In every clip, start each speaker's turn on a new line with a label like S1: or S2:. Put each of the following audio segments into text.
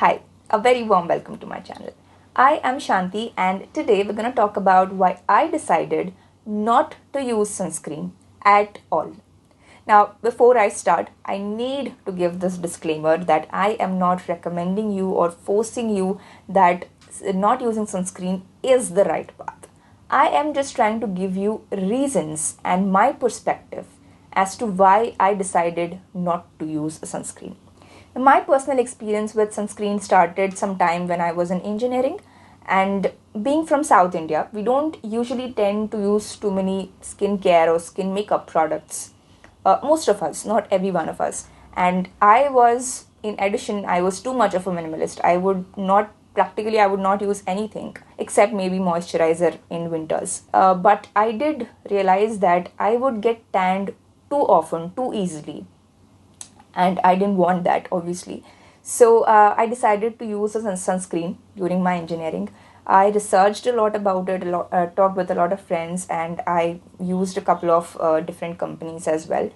S1: Hi, a very warm welcome to my channel. I am Shanti and today we're going to talk about why I decided not to use sunscreen at all. Now, before I start, I need to give this disclaimer that I am not recommending you or forcing you that not using sunscreen is the right path. I am just trying to give you reasons and my perspective as to why I decided not to use sunscreen. My personal experience with sunscreen started sometime when I was in engineering, and being from South India, we don't usually tend to use too many skincare or skin makeup products. Most of us, not every one of us. And I was, in addition, I was too much of a minimalist. I would not use anything except maybe moisturizer in winters. But I did realize that I would get tanned too often, too easily, and I didn't want that, obviously. So I decided to use a sunscreen during my engineering. I researched a lot about it, talked with a lot of friends, and I used a couple of different companies as well.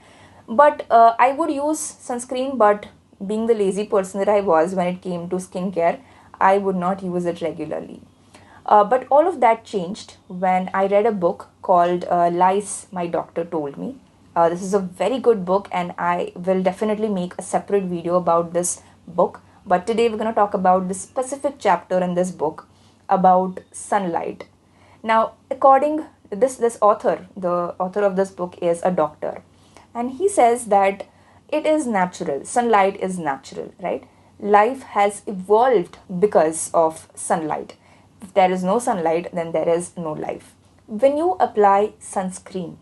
S1: But I would use sunscreen, but being the lazy person that I was when it came to skincare, I would not use it regularly. But all of that changed when I read a book called Lies My Doctor Told Me. This is a very good book, and I will definitely make a separate video about this book. But today we're going to talk about this specific chapter in this book about sunlight. Now, according this author, the author of this book is a doctor, and he says that it is natural. Sunlight is natural, right? Life has evolved because of sunlight. If there is no sunlight, then there is no life. When you apply sunscreen,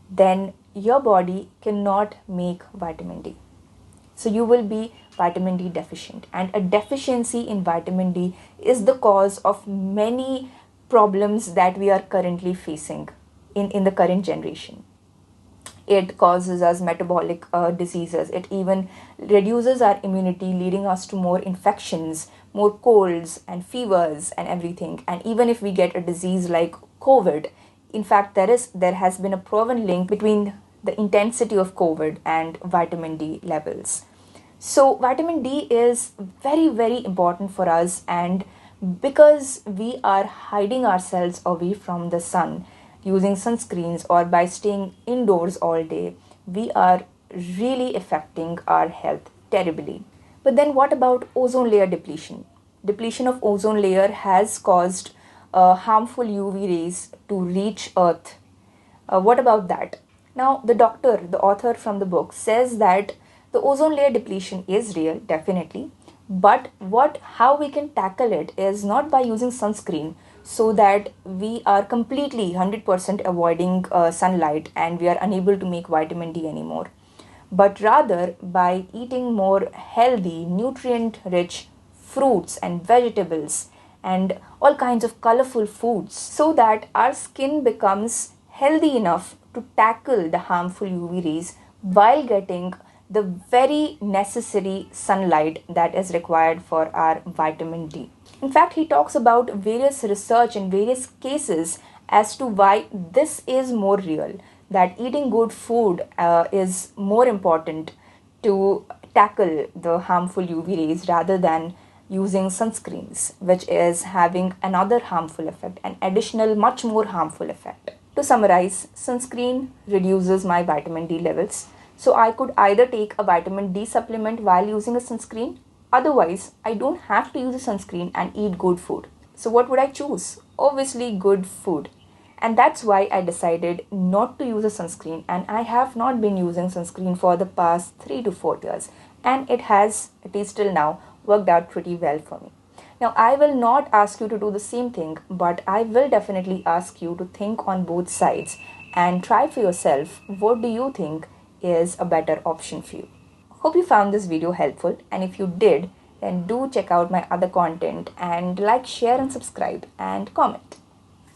S1: then your body cannot make vitamin D. So you will be vitamin D deficient. And a deficiency in vitamin D is the cause of many problems that we are currently facing in the current generation. It causes us metabolic diseases. It even reduces our immunity, leading us to more infections, more colds and fevers and everything. And even if we get a disease like COVID, in fact, there has been a proven link between the intensity of COVID and vitamin D levels. So vitamin D is very, very important for us, and because we are hiding ourselves away from the sun using sunscreens or by staying indoors all day, we are really affecting our health terribly. But then what about ozone layer depletion? Depletion of ozone layer has caused harmful UV rays to reach Earth. What about that? Now, the author from the book, says that the ozone layer depletion is real, definitely, but how we can tackle it is not by using sunscreen, so that we are completely 100% avoiding sunlight and we are unable to make vitamin D anymore, but rather by eating more healthy, nutrient-rich fruits and vegetables and all kinds of colorful foods, so that our skin becomes healthy enough to tackle the harmful UV rays while getting the very necessary sunlight that is required for our vitamin D. In fact, he talks about various research and various cases as to why this is more real, that eating good food is more important to tackle the harmful UV rays rather than using sunscreens, which is having another harmful effect, an additional, much more harmful effect. To summarize, sunscreen reduces my vitamin D levels, so I could either take a vitamin D supplement while using a sunscreen. Otherwise, I don't have to use a sunscreen and eat good food. So what would I choose? Obviously, good food. And that's why I decided not to use a sunscreen, and I have not been using sunscreen for the past 3 to 4 years. And it has, at least till now, worked out pretty well for me. Now, I will not ask you to do the same thing, but I will definitely ask you to think on both sides and try for yourself what do you think is a better option for you. Hope you found this video helpful, and if you did, then do check out my other content and like, share and subscribe and comment.